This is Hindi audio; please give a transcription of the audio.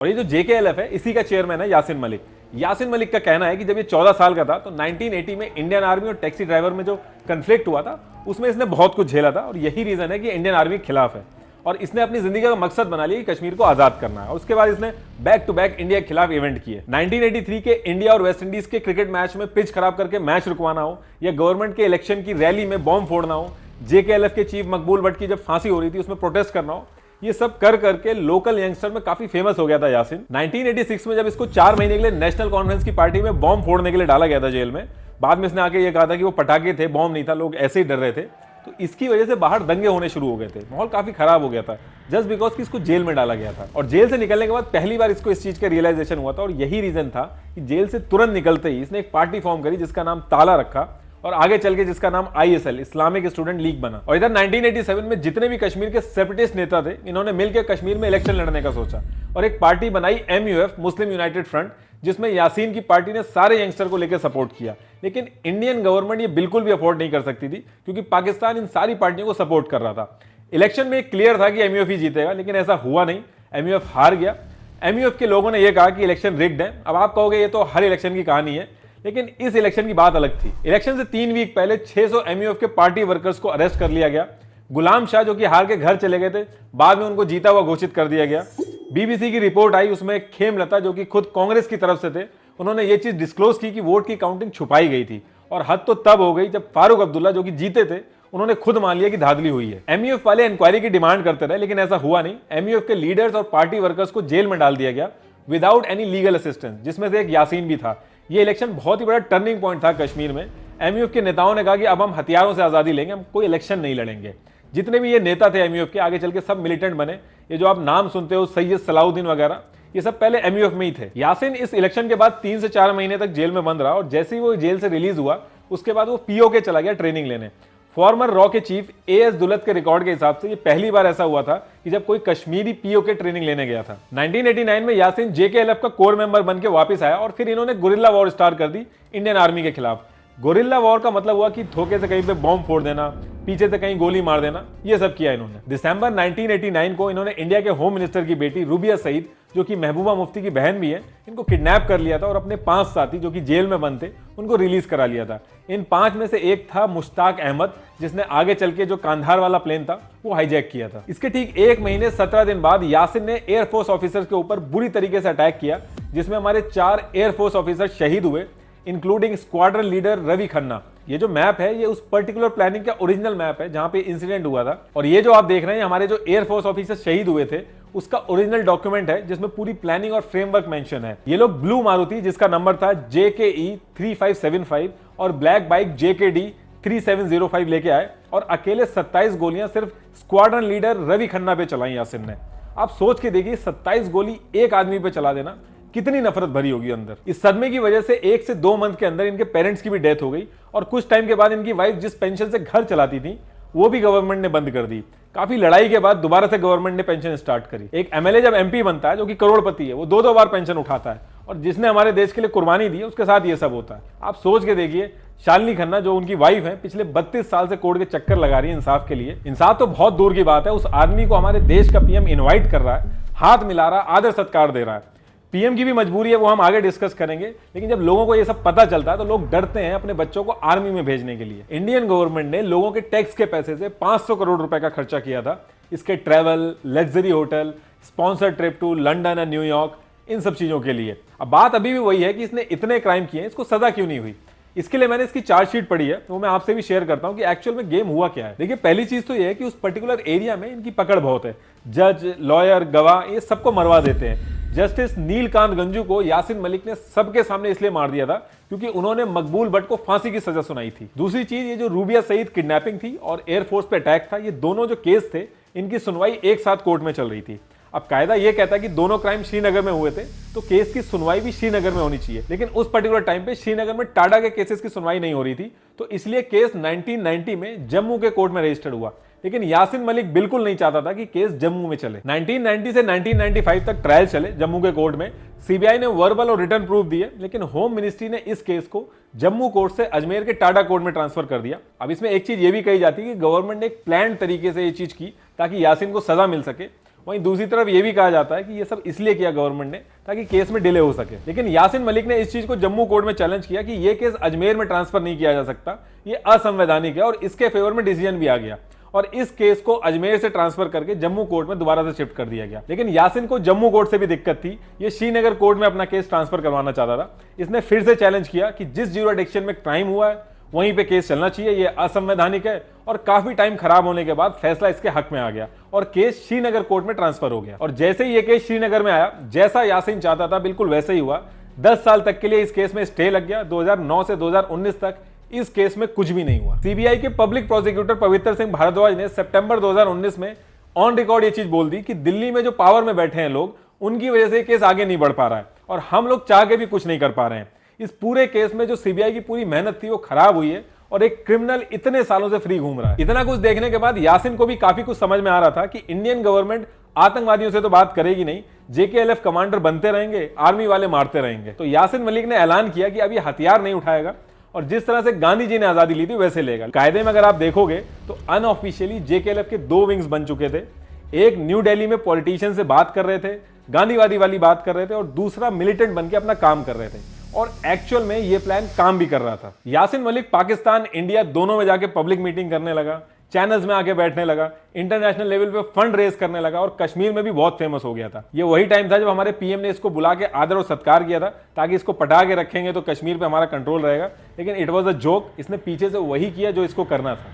और ये जो जेकेएलएफ है इसी का चेयरमैन है यासिन मलिक। यासिन मलिक का कहना है कि जब ये 14 साल का था तो 1980 में इंडियन आर्मी और टैक्सी ड्राइवर में जो कन्फ्लिक्ट हुआ था उसमें इसने बहुत कुछ झेला था और यही रीजन है कि इंडियन आर्मी के खिलाफ है और इसने अपनी जिंदगी का मकसद बना लिया कि कश्मीर को आजाद करना है। और उसके बाद इसने बैक टू बैक इंडिया के खिलाफ इवेंट किए। 1983 के इंडिया और वेस्ट इंडीज के क्रिकेट मैच में पिच खराब करके मैच रुकवाना हो या गवर्नमेंट के इलेक्शन की रैली में बॉम्ब फोड़ना हो, जेकेएलएफ के चीफ मकबूल भट्ट की जब फांसी हो रही थी उसमें प्रोटेस्ट करना हो, ये सब कर करके लोकल यंगस्टर में काफी फेमस हो गया था यासिन। 1986 में जब इसको 4 महीने के लिए नेशनल कॉन्फ्रेंस की पार्टी में बॉम्ब फोड़ने के लिए डाला गया था जेल में, बाद में इसने आके ये कहा था कि वो पटाखे थे, बॉम्ब नहीं था, लोग ऐसे ही डर रहे थे। तो इसकी वजह से बाहर दंगे होने शुरू हो गए थे, माहौल काफी खराब हो गया था जस्ट बिकॉज कि इसको जेल में डाला गया था। और जेल से निकलने के बाद पहली बार इसको इस चीज का रियलाइजेशन हुआ था और यही रीजन था कि जेल से तुरंत निकलते ही इसने एक पार्टी फॉर्म करी जिसका नाम ताला रखा और आगे चल के जिसका नाम आईएसएल इस्लामिक स्टूडेंट लीग बना। और इधर 1987 में जितने भी कश्मीर के सेपरेटिस्ट नेता थे इन्होंने मिलकर कश्मीर में इलेक्शन लड़ने का सोचा और एक पार्टी बनाई MUF मुस्लिम यूनाइटेड फ्रंट, जिसमें यासीन की पार्टी ने सारे यंगस्टर को लेकर सपोर्ट किया। लेकिन इंडियन गवर्नमेंट ये बिल्कुल भी अफोर्ड नहीं कर सकती थी क्योंकि पाकिस्तान इन सारी पार्टियों को सपोर्ट कर रहा था। इलेक्शन में क्लियर था कि MUF ही जीतेगा, लेकिन ऐसा हुआ नहीं, MUF हार गया। MUF के लोगों ने यह कहा कि इलेक्शन रिग्ड है। अब आप कहोगे ये तो हर इलेक्शन की कहानी है, लेकिन इस इलेक्शन की बात अलग थी। इलेक्शन से 3 वीक पहले 600 MUF के पार्टी वर्कर्स को अरेस्ट कर लिया गया। गुलाम शाह जो कि हार के घर चले गए थे, बाद में उनको जीता हुआ घोषित कर दिया गया। BBC की रिपोर्ट आई, उसमें खेमलता जो कि खुद कांग्रेस की तरफ से थे, उन्होंने ये चीज डिस्क्लोज की कि वोट की काउंटिंग छुपाई गई थी। और हद तो तब हो गई जब फारूक अब्दुल्ला जो कि जीते थे उन्होंने खुद मान लिया कि धांधली हुई है। MUF वाले इंक्वायरी की डिमांड करते रहे, लेकिन ऐसा हुआ नहीं। MUF के लीडर्स और पार्टी वर्कर्स को जेल में डाल दिया गया विदाउट एनी लीगल असिस्टेंस, जिसमें से एक यासीन भी था। ये इलेक्शन बहुत ही बड़ा टर्निंग पॉइंट था कश्मीर में। MUF के नेताओं ने कहा कि अब हम हथियारों से आजादी लेंगे, हम कोई इलेक्शन नहीं लड़ेंगे। जितने भी ये नेता थे MUF के, आगे चल के सब मिलिटेंट बने। ये जो आप नाम सुनते हो सैयद सलाउद्दीन वगैरह, ये सब पहले MUF में ही थे। यासीन इस इलेक्शन के बाद 3 से 4 महीने तक जेल में बंद रहा और जैसे ही वो जेल से रिलीज हुआ उसके बाद वो POK चला गया ट्रेनिंग लेने। फॉर्मर रॉ के चीफ AS दुलत के रिकॉर्ड के हिसाब से ये पहली बार ऐसा हुआ था कि जब कोई कश्मीरी POK ट्रेनिंग लेने गया था। 1989 में यासीन JKLF का कोर मेंबर बनकर वापस आया और फिर इन्होंने गुरिल्ला वॉर स्टार्ट कर दी इंडियन आर्मी के खिलाफ। गुरिल्ला वॉर का मतलब हुआ कि धोखे से कहीं पे बॉम्ब फोड़ देना, पीछे से कहीं गोली मार देना, ये सब किया इन्होंने। दिसंबर 1989 को इन्होंने इंडिया के होम मिनिस्टर की बेटी रूबिया सईद, जो कि महबूबा मुफ्ती की बहन भी है, इनको किडनैप कर लिया था और अपने 5 साथी जो कि जेल में बंद थे उनको रिलीज करा लिया था। इन 5 में से एक था मुश्ताक अहमद, जिसने आगे चल के जो कांधार वाला प्लेन था वो हाईजैक किया था। इसके ठीक 1 महीने 17 दिन बाद यासिन ने एयरफोर्स ऑफिसर्स के ऊपर बुरी तरीके से अटैक किया, जिसमें हमारे 4 एयरफोर्स ऑफिसर शहीद हुए, including squadron leader Ravi Khanna. ये जो मैप है ये उस पर्टिकुलर प्लानिंग का ओरिजिनल मैप है जहां पे इंसिडेंट हुआ था। और ये जो आप देख रहे हैं हमारे जो एयरफोर्स ऑफिसर शहीद हुए थे उसका ओरिजिनल डॉक्यूमेंट है जिसमें पूरी प्लानिंग और फ्रेमवर्क मेंशन है। ये लोग ब्लू मारुति जिसका नंबर था JKE 3575 और ब्लैक बाइक JKD 3705 लेके आए और अकेले 27 गोलियां सिर्फ स्क्वाड्रन लीडर रवि खन्ना पे चलाई यासिन ने। आप सोच के देखिए 27 गोली एक आदमी पे चला देना कितनी नफरत भरी होगी अंदर। इस सदमे की वजह से 1 से 2 मंथ के अंदर इनके पेरेंट्स की भी डेथ हो गई और कुछ टाइम के बाद इनकी वाइफ जिस पेंशन से घर चलाती थी वो भी गवर्नमेंट ने बंद कर दी। काफी लड़ाई के बाद दोबारा से गवर्नमेंट ने पेंशन स्टार्ट करी। एक MLA जब MP बनता है जो कि करोड़पति है, वो 2-2 बार पेंशन उठाता है और जिसने हमारे देश के लिए कुर्बानी दी है उसके साथ ये सब होता है। आप सोच के देखिए, शालिनी खन्ना जो उनकी वाइफ है पिछले 32 साल से कोर्ट के चक्कर लगा रही है इंसाफ के लिए। इंसाफ तो बहुत दूर की बात है, उस आदमी को हमारे देश का PM इन्वाइट कर रहा है, हाथ मिला रहा है, आदर सत्कार दे रहा है। PM की भी मजबूरी है, वो हम आगे डिस्कस करेंगे। लेकिन जब लोगों को ये सब पता चलता है तो लोग डरते हैं अपने बच्चों को आर्मी में भेजने के लिए। इंडियन गवर्नमेंट ने लोगों के टैक्स के पैसे से 500 करोड़ रुपए का खर्चा किया था इसके travel, luxury hotel, sponsor trip to London और न्यूयॉर्क, इन सब चीजों के लिए। अब बात अभी भी वही है कि इसने इतने क्राइम किए, इसको सजा क्यों नहीं हुई। इसके लिए मैंने इसकी चार्जशीट पढ़ी है, तो मैं आपसे भी शेयर करता हूं कि एक्चुअल में गेम हुआ क्या है। देखिए, पहली चीज तो ये है कि उस पर्टिकुलर एरिया में इनकी पकड़ बहुत है। जज, लॉयर, गवाह, ये सबको मरवा देते हैं। जस्टिस नीलकांत गंजू को यासिन मलिक ने सबके सामने इसलिए मार दिया था क्योंकि उन्होंने मकबूल भट्ट को फांसी की सजा सुनाई थी। दूसरी चीज, ये जो रूबिया सईद किडनैपिंग थी और एयरफोर्स पे अटैक था, ये दोनों जो केस थे इनकी सुनवाई एक साथ कोर्ट में चल रही थी। अब कायदा ये कहता है कि दोनों क्राइम श्रीनगर में हुए थे तो केस की सुनवाई भी श्रीनगर में होनी चाहिए, लेकिन उस पर्टिकुलर टाइम पे श्रीनगर में टाडा के केसेस की सुनवाई नहीं हो रही थी, तो इसलिए केस 1990 में जम्मू के कोर्ट में रजिस्टर्ड हुआ। लेकिन यासिन मलिक बिल्कुल नहीं चाहता था कि केस जम्मू में चले। 1990 से 1995 तक ट्रायल चले जम्मू के कोर्ट में। CBI ने वर्बल और रिटर्न प्रूफ दिए, लेकिन होम मिनिस्ट्री ने इस केस को जम्मू कोर्ट से अजमेर के टाडा कोर्ट में ट्रांसफर कर दिया। अब इसमें एक चीज ये भी कही जाती है कि गवर्नमेंट ने एक प्लान तरीके से ये चीज की ताकि यासिन को सजा मिल सके। वहीं दूसरी तरफ ये भी कहा जाता है कि ये सब इसलिए किया गवर्नमेंट ने ताकि केस में डिले हो सके। लेकिन यासिन मलिक ने इस चीज को जम्मू कोर्ट में चैलेंज किया कि ये केस अजमेर में ट्रांसफर नहीं किया जा सकता, ये असंवैधानिक है, और इसके फेवर में डिसीजन भी आ गया और इस केस को अजमेर से ट्रांसफर करके जम्मू कोर्ट में दोबारा से शिफ्ट कर दिया गया। लेकिन यासिन को जम्मू कोर्ट से भी दिक्कत थी, ये श्रीनगर कोर्ट में अपना केस ट्रांसफर करवाना चाहता था। इसने फिर से चैलेंज किया कि जिस ज्यूरिडिक्शन में क्राइम हुआ है वहीं पे केस चलना चाहिए, ये असंवैधानिक है, और काफी टाइम खराब होने के बाद फैसला इसके हक में आ गया और केस श्रीनगर कोर्ट में ट्रांसफर हो गया। और जैसे ही ये केस श्रीनगर में आया, जैसा यासिन चाहता था बिल्कुल वैसे ही हुआ। 10 साल तक के लिए इस केस में स्टे लग गया। 2009 से 2019 तक इस केस में कुछ भी नहीं हुआ। सीबीआई के पब्लिक प्रोसिक्यूटर पवित्र सिंह भारद्वाज ने सितंबर 2019 में ऑन रिकॉर्ड ये चीज बोल दी कि दिल्ली में जो पावर में बैठे हैं लोग, उनकी वजह से केस आगे नहीं बढ़ पा रहा है और हम लोग चाह के भी कुछ नहीं कर पा रहे हैं। इस पूरे केस में जो सीबीआई की पूरी मेहनत थी वो खराब हुई है और एक क्रिमिनल इतने सालों से फ्री घूम रहा है। इतना कुछ देखने के बाद यासिन को भी काफी कुछ समझ में आ रहा था कि इंडियन गवर्नमेंट आतंकवादियों से तो बात करेगी नहीं, जेकेएलएफ कमांडर बनते रहेंगे, आर्मी वाले मारते रहेंगे। तो यासिन मलिक ने ऐलान किया कि अब ये हथियार नहीं उठाएगा और जिस तरह से गांधी जी ने आजादी ली थी वैसे लेगा। कायदे में अगर आप देखोगे तो अनऑफिशियली जेकेएलएफ के 2 विंग्स बन चुके थे। एक न्यू दिल्ली में पॉलिटिशियन से बात कर रहे थे, गांधीवादी वाली बात कर रहे थे, और दूसरा मिलिटेंट बनके अपना काम कर रहे थे और एक्चुअल में ये प्लान काम भी कर रहा था। यासिन मलिक पाकिस्तान, इंडिया दोनों में जाके पब्लिक मीटिंग करने लगा, चैनल्स में आके बैठने लगा, इंटरनेशनल लेवल पे फंड रेज करने लगा और कश्मीर में भी बहुत फेमस हो गया था। ये वही टाइम था जब हमारे पीएम ने इसको बुला के आदर और सत्कार किया था ताकि इसको पटा के रखेंगे तो कश्मीर पे हमारा कंट्रोल रहेगा। लेकिन इट वॉज अ जोक, इसने पीछे से वही किया जो इसको करना था।